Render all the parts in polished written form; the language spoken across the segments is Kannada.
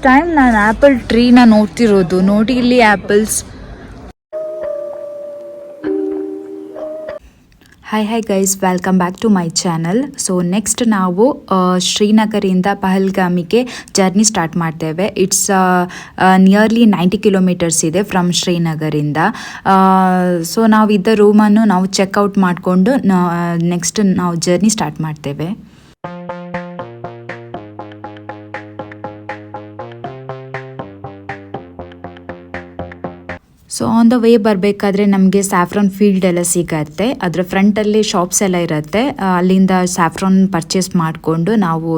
ಟೈಮ್ ನಾನು ಆ್ಯಪಲ್ ಟ್ರೀನ ನೋಡ್ತಿರೋದು. ನೋಡಿ ಇಲ್ಲಿ apples. Hi guys, welcome back to my channel. So next ನಾವು ಶ್ರೀನಗರಿಂದ ಪಹಲ್ಗಾಮಿಗೆ ಜರ್ನಿ ಸ್ಟಾರ್ಟ್ ಮಾಡ್ತೇವೆ. ಇಟ್ಸ್ ನಿಯರ್ಲಿ 90 ಕಿಲೋಮೀಟರ್ಸ್ ಇದೆ ಫ್ರಮ್ ಶ್ರೀನಗರಿಂದ. ಸೊ ನಾವಿದ್ದ ರೂಮನ್ನು ನಾವು ಚೆಕ್ಔಟ್ ಮಾಡಿಕೊಂಡು ನೆಕ್ಸ್ಟ್ ನಾವು ಜರ್ನಿ ಸ್ಟಾರ್ಟ್ ಮಾಡ್ತೇವೆ. ಸೊ ಆನ್ ದ ವೇ ಬರಬೇಕಾದ್ರೆ ನಮಗೆ ಸ್ಯಾಫ್ರಾನ್ ಫೀಲ್ಡ್ ಎಲ್ಲ ಸಿಗತ್ತೆ. ಅದರ ಫ್ರಂಟಲ್ಲಿ ಶಾಪ್ಸ್ ಎಲ್ಲ ಇರುತ್ತೆ. ಅಲ್ಲಿಂದ ಸ್ಯಾಫ್ರಾನ್ ಪರ್ಚೇಸ್ ಮಾಡಿಕೊಂಡು ನಾವು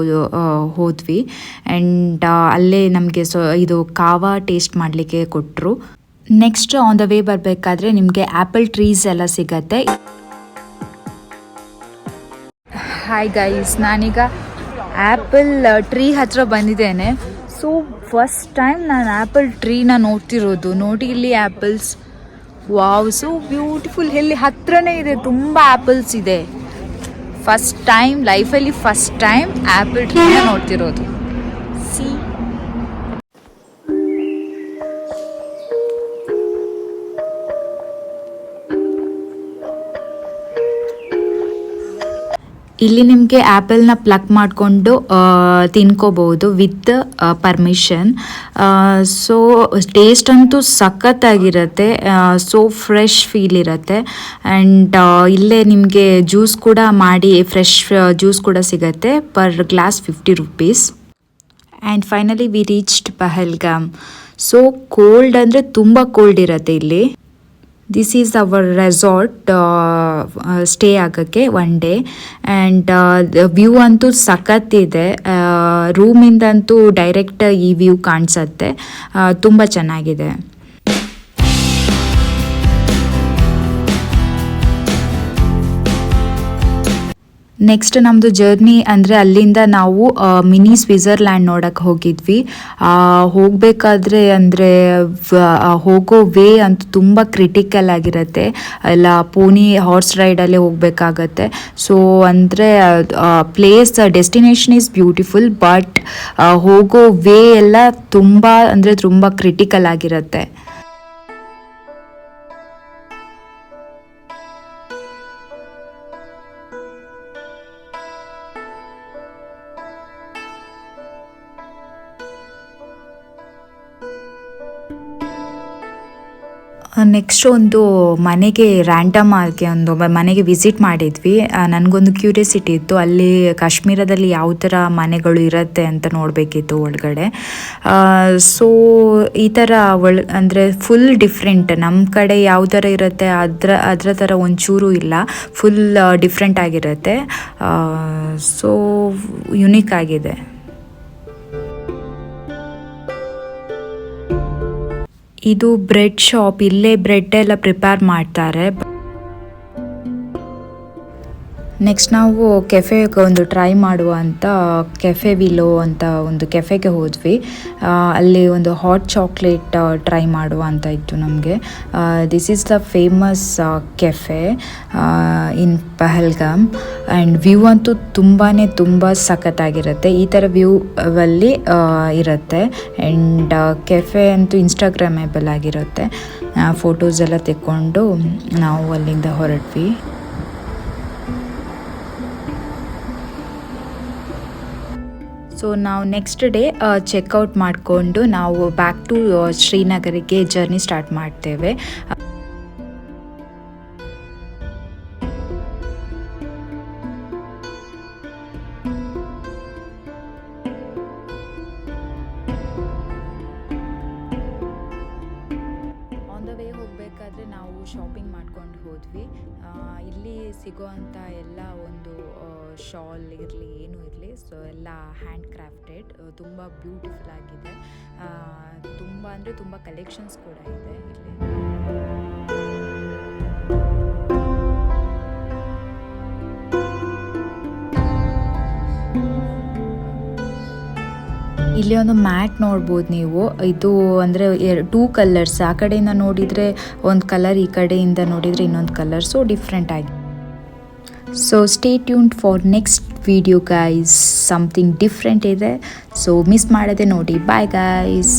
ಹೋದ್ವಿ. ಆ್ಯಂಡ್ ಅಲ್ಲೇ ನಮಗೆ ಇದು ಕಾವಾ ಟೇಸ್ಟ್ ಮಾಡಲಿಕ್ಕೆ ಕೊಟ್ಟರು. ನೆಕ್ಸ್ಟ್ ಆನ್ ದ ವೇ ಬರಬೇಕಾದ್ರೆ ನಿಮಗೆ ಆ್ಯಪಲ್ ಟ್ರೀಸ್ ಎಲ್ಲ ಸಿಗತ್ತೆ. ಹಾಯ್ ಗೈಸ್, ನಾನೀಗ ಆ್ಯಪಲ್ ಟ್ರೀ ಹತ್ರ ಬಂದಿದ್ದೇನೆ. ಸೊ ಫಸ್ಟ್ ಟೈಮ್ ನಾನು ಆ್ಯಪಲ್ ಟ್ರೀನ ನೋಡ್ತಿರೋದು. ನೋಡಿ ಇಲ್ಲಿ ಆ್ಯಪಲ್ಸ್. Wow, so beautiful. ಇಲ್ಲಿ ಹತ್ರನೇ ಇದೆ, ತುಂಬ ಆ್ಯಪಲ್ಸ್ ಇದೆ. ಲೈಫಲ್ಲಿ ಫಸ್ಟ್ ಟೈಮ್ ಆ್ಯಪಲ್ ಟ್ರೀನ ನೋಡ್ತಿರೋದು. ಸಿ ಇಲ್ಲಿ ನಿಮಗೆ ಆ್ಯಪಲ್ನ ಪ್ಲಕ್ ಮಾಡಿಕೊಂಡು ತಿನ್ಕೋಬಹುದು ವಿತ್ ಪರ್ಮಿಷನ್. ಸೊ ಟೇಸ್ಟ್ ಅಂತೂ ಸಖತ್ತಾಗಿರುತ್ತೆ. ಸೊ ಫ್ರೆಶ್ ಫೀಲ್ ಇರುತ್ತೆ. ಆ್ಯಂಡ್ ಇಲ್ಲೇ ನಿಮಗೆ ಜ್ಯೂಸ್ ಕೂಡ ಮಾಡಿ ಫ್ರೆಶ್ ಜ್ಯೂಸ್ ಕೂಡ ಸಿಗುತ್ತೆ. Per glass 50 rupees. And finally we reached Pahalgam. So cold ಅಂದರೆ ತುಂಬ ಕೋಲ್ಡ್ ಇರುತ್ತೆ ಇಲ್ಲಿ. This is our resort stay ಆಗೋಕ್ಕೆ 1 day. ಆ್ಯಂಡ್ ವ್ಯೂ ಅಂತೂ ಸಖತ್ತಿದೆ. ರೂಮಿಂದಂತೂ ಡೈರೆಕ್ಟ್ ಈ ವ್ಯೂ ಕಾಣಿಸುತ್ತೆ. ತುಂಬ ಚೆನ್ನಾಗಿದೆ. ನೆಕ್ಸ್ಟ್ ನಮ್ಮದು ಜರ್ನಿ ಅಂದರೆ ಅಲ್ಲಿಂದ ನಾವು ಮಿನಿ ಸ್ವಿಟ್ಜರ್ಲ್ಯಾಂಡ್ ನೋಡೋಕ್ಕೆ ಹೋಗಿದ್ವಿ. ಹೋಗಬೇಕಾದ್ರೆ ಅಂದರೆ ಹೋಗೋ ವೇ ಅಂತೂ ತುಂಬ ಕ್ರಿಟಿಕಲ್ ಆಗಿರುತ್ತೆ. ಎಲ್ಲ ಪೋನಿ ಹಾರ್ಸ್ ರೈಡಲ್ಲೇ ಹೋಗಬೇಕಾಗತ್ತೆ. ಸೊ ಅಂದರೆ place destination is beautiful, but ಹೋಗೋ ವೇ ಎಲ್ಲ ತುಂಬ ಅಂದರೆ ತುಂಬ ಕ್ರಿಟಿಕಲ್ ಆಗಿರುತ್ತೆ. ನೆಕ್ಸ್ಟ್ ಒಂದು ಮನೆಗೆ ರ್ಯಾಂಡಮ್ ಆಗಿ ಒಂದು ಮನೆಗೆ ವಿಸಿಟ್ ಮಾಡಿದ್ವಿ. ನನಗೊಂದು ಕ್ಯೂರಿಯಾಸಿಟಿ ಇತ್ತು, ಅಲ್ಲಿ ಕಾಶ್ಮೀರದಲ್ಲಿ ಯಾವ ಥರ ಮನೆಗಳು ಇರುತ್ತೆ ಅಂತ ನೋಡಬೇಕಿತ್ತು ಒಳಗಡೆ. ಸೊ ಈ ಥರ ಅಂದರೆ ಫುಲ್ ಡಿಫ್ರೆಂಟ್. ನಮ್ಮ ಕಡೆ ಯಾವ ಥರ ಇರುತ್ತೆ ಅದರ ಥರ ಒಂಚೂರು ಇಲ್ಲ. ಫುಲ್ ಡಿಫ್ರೆಂಟ್ ಆಗಿರುತ್ತೆ. ಸೊ ಯುನೀಕ್ ಆಗಿದೆ. ಇದು ಬ್ರೆಡ್ ಶಾಪ್. ಇಲ್ಲೇ ಬ್ರೆಡ್ ಎಲ್ಲ ಪ್ರಿಪೇರ್ ಮಾಡ್ತಾರೆ. ನೆಕ್ಸ್ಟ್ ನಾವು ಕೆಫೆಗೆ ಒಂದು ಟ್ರೈ ಮಾಡುವ ಅಂತ ಕೆಫೆ ವಿಲೋ ಅಂತ ಒಂದು ಕೆಫೆಗೆ ಹೋದ್ವಿ. ಅಲ್ಲಿ ಒಂದು ಹಾಟ್ ಚಾಕ್ಲೇಟ್ ಟ್ರೈ ಮಾಡುವ ಅಂತ ಇತ್ತು ನಮಗೆ. This is the famous cafe in Pahalgam. And view ಅಂತೂ ತುಂಬ ಸಖತ್ತಾಗಿರುತ್ತೆ. ಈ ಥರ ವ್ಯೂ ಅಲ್ಲಿ ಇರುತ್ತೆ. ಆ್ಯಂಡ್ ಕೆಫೆ ಅಂತೂ ಇನ್ಸ್ಟಾಗ್ರಾಮೇಬಲ್ ಆಗಿರುತ್ತೆ. ಫೋಟೋಸ್ ಎಲ್ಲ ತೆಕ್ಕೊಂಡು ನಾವು ಅಲ್ಲಿಂದ ಹೊರಟ್ವಿ. ಸೊ ನಾವು ನೆಕ್ಸ್ಟ್ ಡೇ ಚೆಕ್ಔಟ್ ಮಾಡಿಕೊಂಡು ನಾವು ಬ್ಯಾಕ್ ಟು ಶ್ರೀನಗರಿಗೆ ಜರ್ನಿ ಸ್ಟಾರ್ಟ್ ಮಾಡ್ತೇವೆ. ಹೋಗಬೇಕಾದ್ರೆ ನಾವು ಶಾಪಿಂಗ್ ಮಾಡ್ಕೊಂಡು ಹೋದ್ವಿ. ಇಲ್ಲಿ ಸಿಗೋವಂಥ ಎಲ್ಲ ಒಂದು ಶಾಲ್ ಇರಲಿ ಏನೂ ಇರಲಿ, ಸೊ ಎಲ್ಲ ಹ್ಯಾಂಡ್ ಕ್ರಾಫ್ಟೆಡ್, ತುಂಬ ಬ್ಯೂಟಿಫುಲ್ ಆಗಿದೆ. ತುಂಬ ಅಂದರೆ ತುಂಬ ಕಲೆಕ್ಷನ್ಸ್ ಕೂಡ ಇದೆ ಇಲ್ಲಿ. ಇಲ್ಲಿ ಒಂದು ಮ್ಯಾಟ್ ನೋಡ್ಬೋದು ನೀವು. ಇದು ಅಂದರೆ 2 ಕಲರ್ಸ್, ಆ ಕಡೆಯಿಂದ ನೋಡಿದರೆ ಒಂದು ಕಲರ್, ಈ ಕಡೆಯಿಂದ ನೋಡಿದರೆ ಇನ್ನೊಂದು ಕಲರ್, ಸೊ ಡಿಫ್ರೆಂಟ್ ಆಗಿ. So stay tuned for next video guys, something different ಇದೆ, ಸೊ ಮಿಸ್ ಮಾಡದೆ ನೋಡಿ. Bye guys.